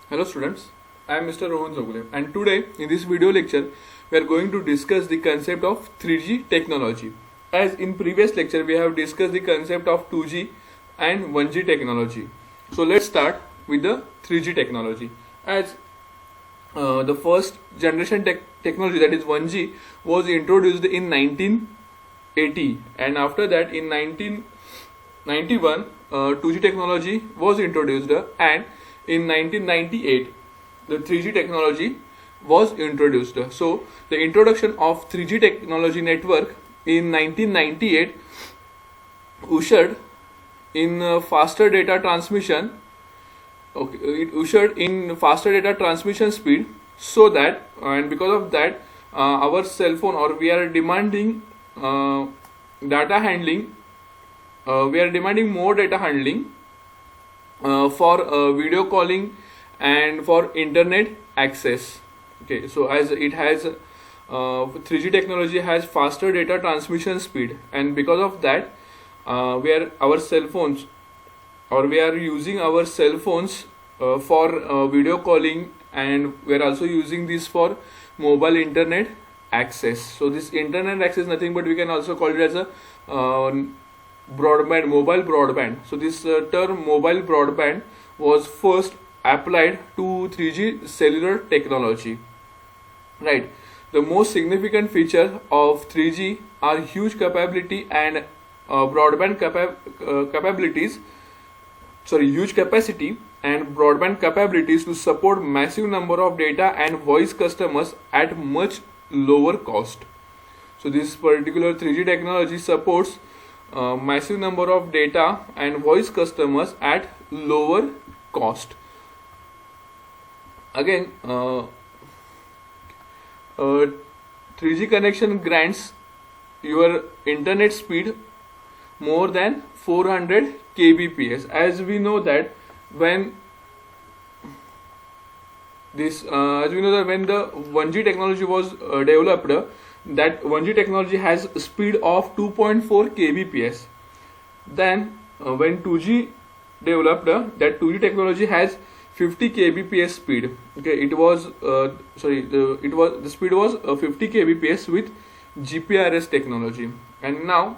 Hello students, I am Mr. Rohan Zogule and today in this video lecture we are going to discuss the concept of 3G technology. As in previous lecture we have discussed the concept of 2G and 1G technology. So let's start with the 3G technology. As the first generation technology, that is 1G, was introduced in 1980 and after that in 1991 2G technology was introduced and in 1998 the 3G technology was introduced. So the introduction of 3G technology network in 1998 ushered in faster data transmission. Okay, it ushered in faster data transmission speed, so that and because of that our cell phone, or we are demanding data handling, we are demanding more data handling for video calling and for internet access. Okay, so as it has 3G technology has faster data transmission speed, and because of that our cell phones, or we are using our cell phones for video calling, and we are also using this for mobile internet access. So this internet access nothing but we can also call it as a broadband, mobile broadband. So this term mobile broadband was first applied to 3G cellular technology, right? The most significant feature of 3G are huge capability and broadband capabilities, huge capacity and broadband capabilities to support massive number of data and voice customers at much lower cost. So this particular 3G technology supports massive number of data and voice customers at lower cost. Again, 3G connection grants your internet speed more than 400 kbps. As we know that when the 1G technology was developed, that 1G technology has speed of 2.4 kbps. Then when 2G developed, that 2G technology has 50 kbps speed. Okay, the speed was 50 kbps with GPRS technology, and now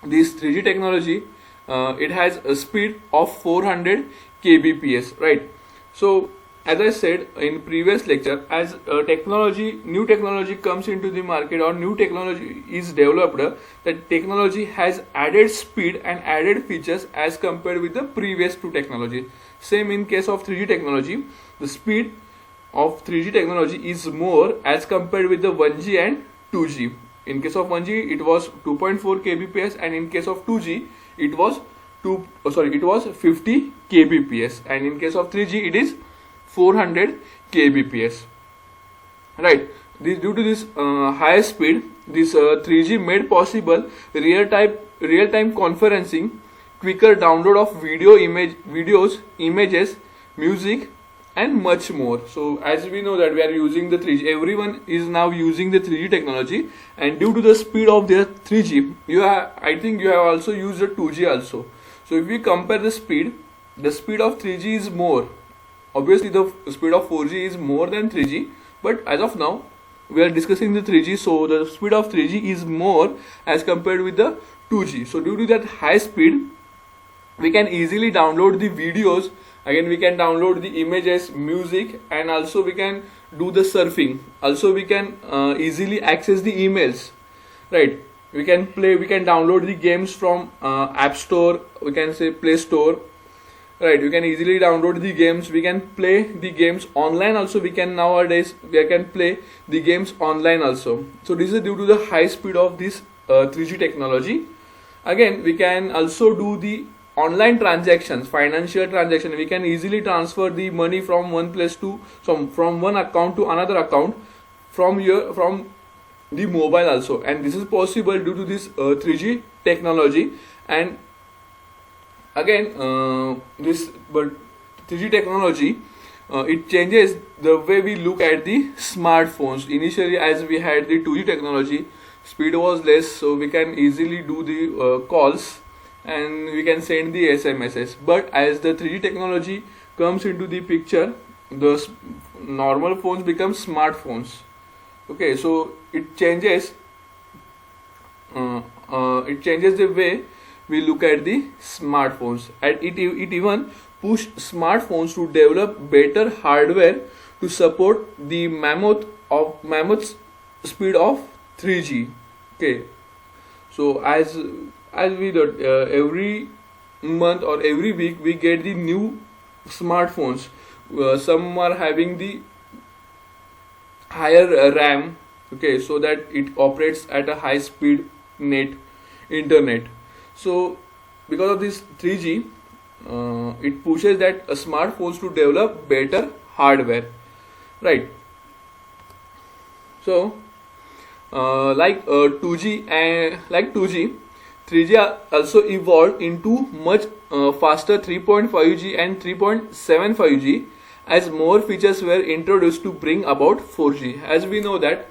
this 3G technology it has a speed of 400 kbps, right? So as I said in previous lecture, as new technology comes into the market or new technology is developed, that technology has added speed and added features as compared with the previous two technology. Same in case of 3G technology, the speed of 3G technology is more as compared with the 1G and 2G. In case of 1G it was 2.4 kbps and in case of 2G it was 50 kbps, and in case of 3G it is 400 kbps, right? Due to this high speed, this 3G made possible real-time conferencing, quicker download of videos, images, music, and much more. So as we know that we are using the 3G, everyone is now using the 3G technology, and due to the speed of their 3G, I think you have also used the 2G also. So if we compare the speed of 3G is more. Obviously the speed of 4G is more than 3G, but as of now we are discussing the 3G, so the speed of 3G is more as compared with the 2G. So due to that high speed, we can easily download the videos, again we can download the images, music, and also we can do the surfing. Also we can easily access the emails, right? We can download the games from App Store, we can say Play Store, right? We can easily download the games, we can play the games online also. We can play the games online also. So this is due to the high speed of this 3G technology. Again, we can also do the online transactions, financial transaction. We can easily transfer the money from one account to another account from the mobile also, and this is possible due to this 3G technology. And again, 3G technology it changes the way we look at the smartphones. Initially, as we had the 2G technology, speed was less, so we can easily do the calls and we can send the SMSs. But as the 3G technology comes into the picture, the normal phones become smartphones. Okay, so it changes the way we look at the smartphones, and it even pushed smartphones to develop better hardware to support the mammoth speed of 3G. Okay, so as we do, every month or every week we get the new smartphones. Some are having the higher RAM, okay, so that it operates at a high speed internet. So because of this 3G, it pushes that smartphones to develop better hardware, right? So 2G and 3G also evolved into much faster 3.5G and 3.75G as more features were introduced to bring about 4G. As we know that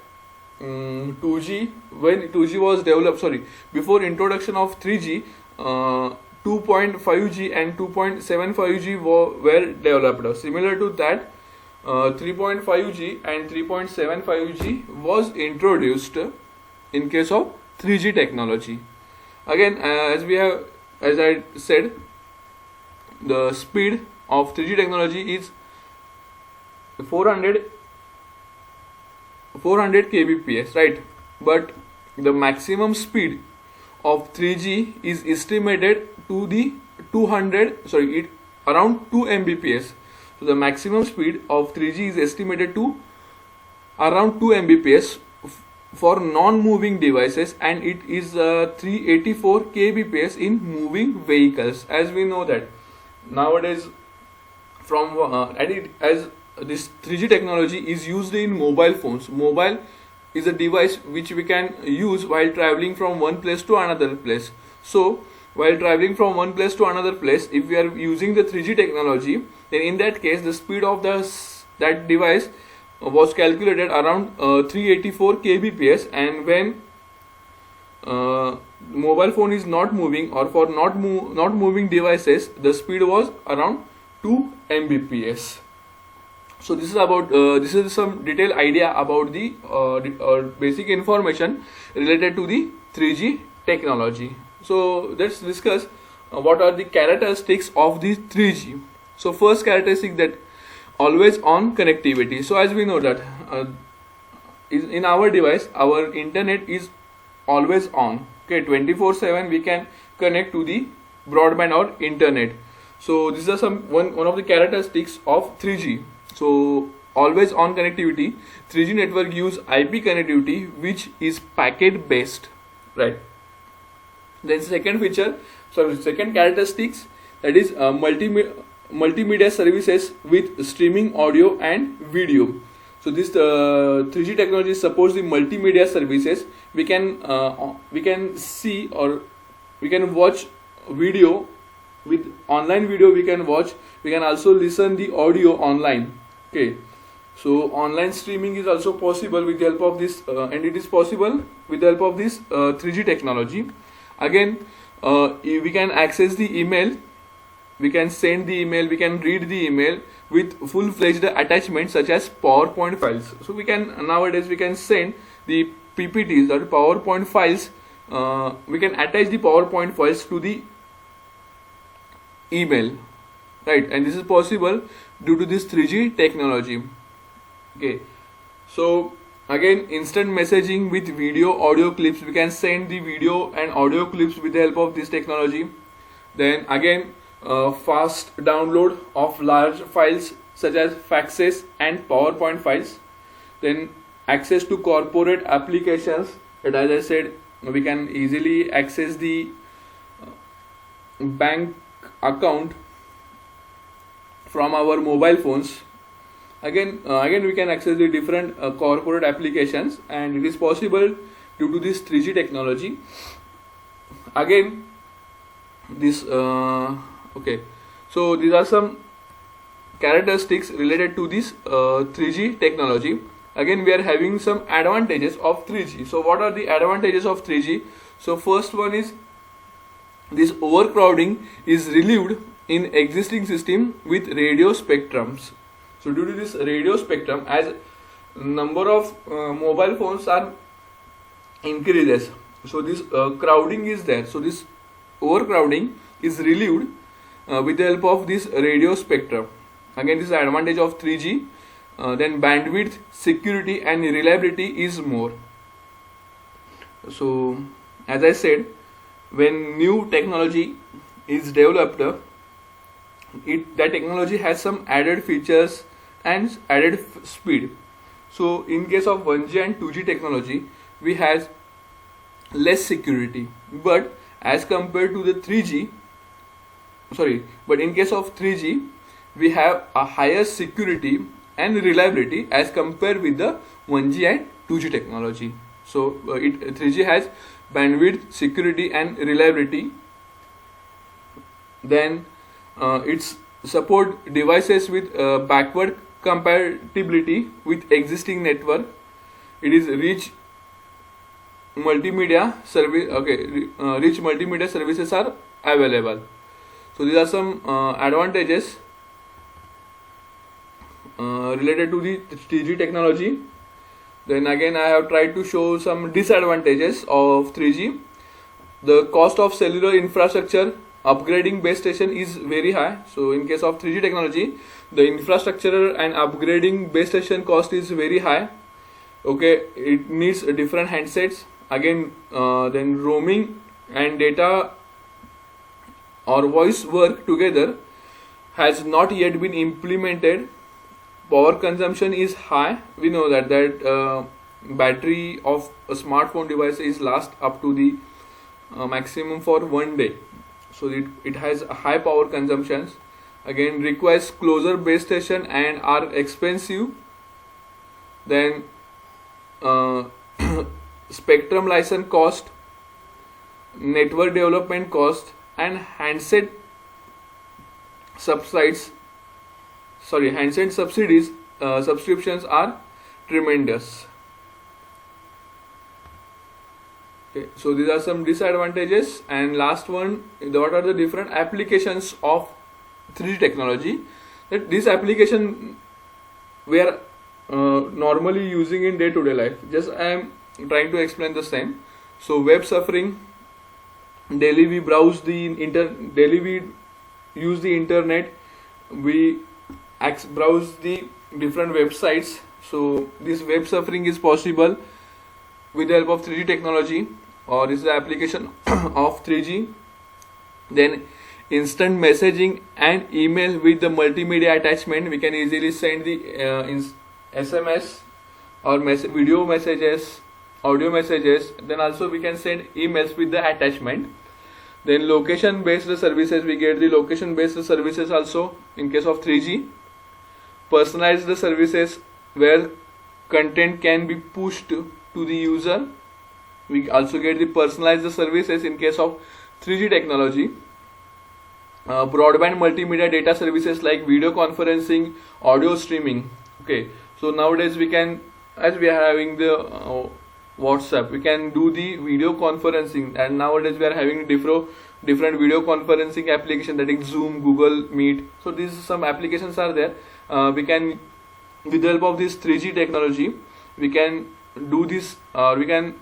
2G, when 2G was developed, before introduction of 3G, 2.5G and 2.75G were developed. Similar to that, 3.5G and 3.75G was introduced in case of 3G technology. Again, as I said, the speed of 3G technology is 400 kbps, right? But the maximum speed of 3G is estimated to the around 2 Mbps. So the maximum speed of 3G is estimated to around 2 Mbps for non-moving devices, and it is 384 kbps in moving vehicles. As we know that nowadays, as this 3G technology is used in mobile phones. Mobile is a device which we can use while traveling from one place to another place. So while traveling from one place to another place, if we are using the 3G technology, then in that case the speed of that device was calculated around 384 kbps, and when mobile phone is not moving, or for not moving devices, the speed was around 2 Mbps. So this is some detailed idea about the basic information related to the 3G technology. So let's discuss what are the characteristics of the 3G. So first characteristic, that always on connectivity. So as we know that in our device, our internet is always on. Okay, 24/7 we can connect to the broadband or internet. So these are one of the characteristics of 3G. So always on connectivity. 3G network use IP connectivity, which is packet based, right? Then second characteristics, that is multimedia services with streaming audio and video. So this 3G technology supports the multimedia services. We can see, or we can watch video. With online video we can watch. We can also listen the audio online. Okay, so online streaming is also possible with the help of this, and it is possible with the help of this 3G technology. Again, we can access the email, we can send the email, we can read the email with full-fledged attachments such as PowerPoint files. So nowadays we can send the PPTs, or PowerPoint files. We can attach the PowerPoint files to the email, right? And this is possible due to this 3G technology. Okay, so again, instant messaging with video audio clips. We can send the video and audio clips with the help of this technology. Then again, fast download of large files such as faxes and PowerPoint files. Then access to corporate applications, that, as I said, we can easily access the bank account from our mobile phones. Again we can access the different corporate applications, and it is possible due to this 3G technology. Again, this okay, so these are some characteristics related to this 3G technology. Again, we are having some advantages of 3G. So what are the advantages of 3G? So first one is this overcrowding is relieved in existing system with radio spectrums. So due to this radio spectrum, as number of mobile phones are increases, so this crowding is there. So this overcrowding is relieved with the help of this radio spectrum. Again, this is the advantage of 3G. Then bandwidth, security and reliability is more. So as I said, when new technology is developed, that technology has some added features and added speed. So in case of 1G and 2G technology, we have less security, but as compared to the 3G, but in case of 3G, we have a higher security and reliability as compared with the 1G and 2G technology. So 3G has bandwidth, security and reliability. Then it's support devices with backward compatibility with existing network. It is rich multimedia service. Rich multimedia services are available. So these are some advantages related to the 3G technology. Then again, I have tried to show some disadvantages of 3G. The cost of cellular infrastructure upgrading base station is very high. So in case of 3G technology, the infrastructure and upgrading base station cost is very high. Okay, it needs different handsets. Again, then roaming and data or voice work together has not yet been implemented. Power consumption is high. We know that battery of a smartphone device is last up to the maximum for 1 day. So it has a high power consumptions. Again, requires closer base station and are expensive. Then spectrum license cost, network development cost and handset subsidies subscriptions are tremendous. Okay, so these are some disadvantages. And last one, what are the different applications of 3G technology? That this application we are normally using in day-to-day life. Just I am trying to explain the same. So web surfing, daily we use the internet, we browse the different websites. So this web surfing is possible with the help of 3G technology, or is the application of 3G. Then instant messaging and email with the multimedia attachment, we can easily send the SMS or video messages, audio messages. Then also we can send emails with the attachment. Then location based services, we get the location based services also in case of 3G. Personalized services where content can be pushed to the user, we also get the personalized services in case of 3G technology. Broadband multimedia data services like video conferencing, audio streaming. Okay, so nowadays we can, as we are having the WhatsApp, we can do the video conferencing, and nowadays we are having different video conferencing application, that is Zoom, Google Meet. So these some applications are there. We can, with the help of this 3G technology, we can do this, we can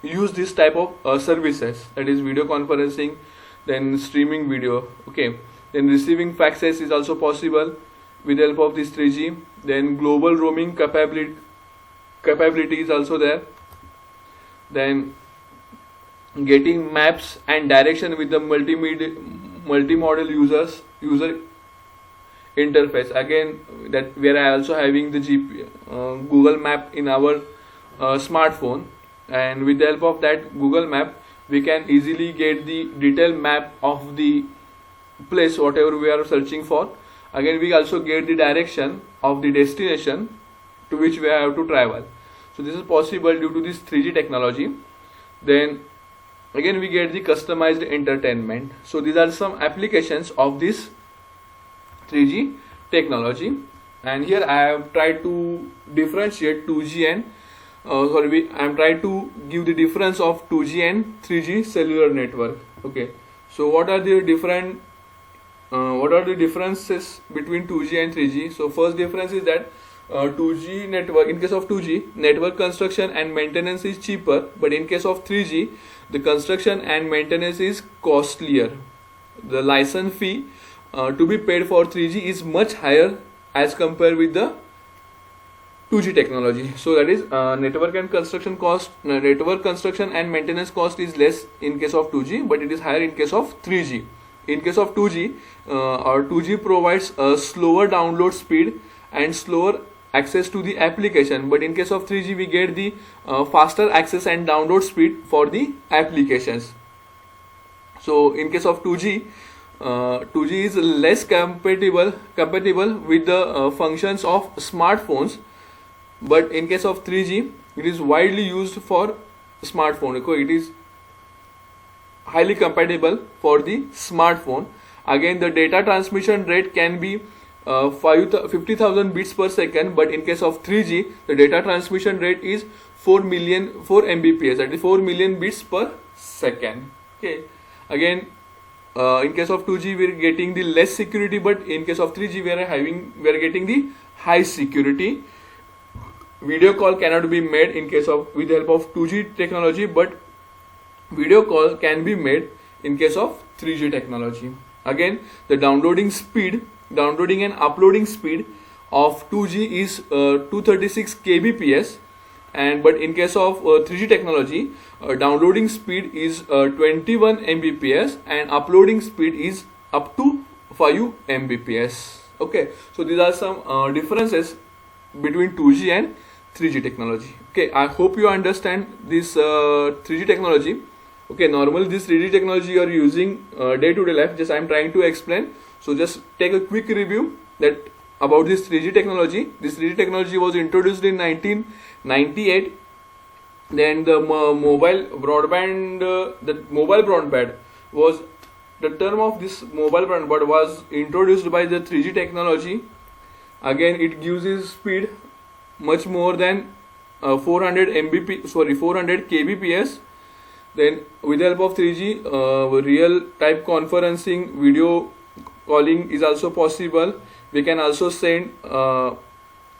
use this type of services, that is video conferencing, then streaming video. Okay, then receiving faxes is also possible with the help of this 3G. Then global roaming capability is also there. Then getting maps and direction with the multimodal user interface. Again, that we are also having the Google Map in our smartphone, and with the help of that Google Map, we can easily get the detailed map of the place whatever we are searching for. Again, we also get the direction of the destination to which we have to travel. So this is possible due to this 3G technology. Then again, we get the customized entertainment. So these are some applications of this 3G technology. And here I have tried to differentiate 2G and I am trying to give the difference of 2G and 3G cellular network. Okay, so what are the different what are the differences between 2G and 3G? So first difference is that 2G network, in case of 2G, network construction and maintenance is cheaper, but in case of 3G, the construction and maintenance is costlier. The license fee to be paid for 3G is much higher as compared with the 2G technology. So that is network construction and maintenance cost is less in case of 2G, but it is higher in case of 3G. In case of 2G, our 2G provides a slower download speed and slower access to the application, but in case of 3G we get the faster access and download speed for the applications. So in case of 2G, 2G is less compatible with the functions of smartphones, but in case of 3G it is widely used for smartphone. Okay, it is highly compatible for the smartphone. Again, the data transmission rate can be 50,000 bits per second, but in case of 3G the data transmission rate is 4 Mbps, that is 4 million bits per second. Okay, again, in case of 2G we are getting the less security, but in case of 3G we are getting the high security. Video call cannot be made in case of with the help of 2G technology, but video call can be made in case of 3G technology. Again, the downloading and uploading speed of 2G is 236 kbps, and but in case of 3G technology, downloading speed is 21 Mbps and uploading speed is up to 5 Mbps. Okay, so these are some differences between 2G and 3G technology. Okay, I hope you understand this 3G technology. Okay, normally this 3G technology you are using day-to-day life, just I am trying to explain. So just take a quick review that about this 3G technology. This 3G technology was introduced in 1998. Then the mobile broadband was the term of this mobile broadband was introduced by the 3G technology. Again, it uses speed much more than 400 kbps. Then with the help of 3G, real time conferencing, video calling is also possible. We can also send or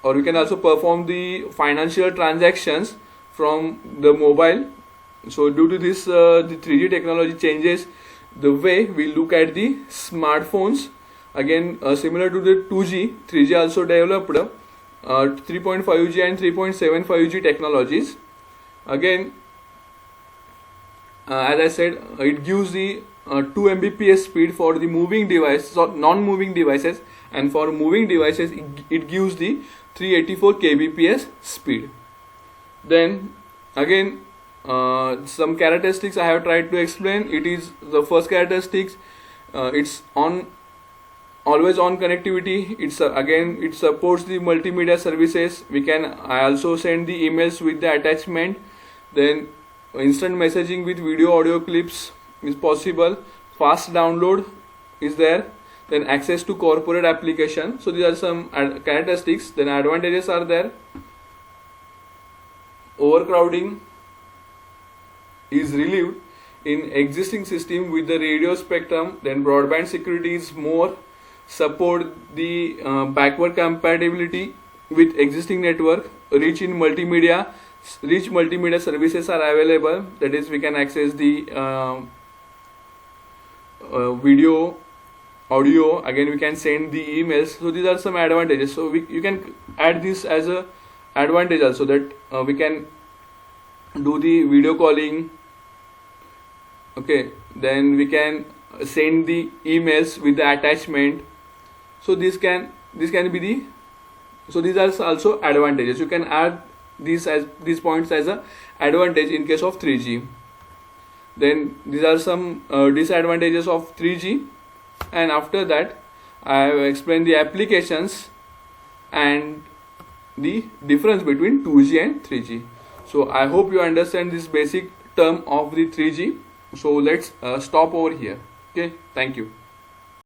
we can also perform the financial transactions from the mobile. So due to this, the 3G technology changes the way we look at the smartphones. Again, similar to the 2G, 3G also developed 3.5G and 3.75G technologies. Again, as I said, it gives the 2 Mbps speed for the moving devices or non-moving devices, and for moving devices it gives the 384 kbps speed. Then again, some characteristics I have tried to explain. It is the first characteristics, it's always on connectivity. It's again, it supports the multimedia services. I also send the emails with the attachment. Then instant messaging with video audio clips is possible. Fast download is there. Then access to corporate application. So these are some characteristics. Then advantages are there. Overcrowding is relieved in existing system with the radio spectrum. Then broadband security is more. Support the backward compatibility with existing network. Rich multimedia services are available. That is, we can access the video, audio. Again, we can send the emails. So these are some advantages. So you can add this as a advantage also, that we can do the video calling. Okay, then we can send the emails with the attachment. So this can be the, so these are also advantages. You can add these points as a advantage in case of 3G. Then these are some disadvantages of 3G, and after that I have explained the applications and the difference between 2G and 3G. So I hope you understand this basic term of the 3G. So let's stop over here. Okay, thank you.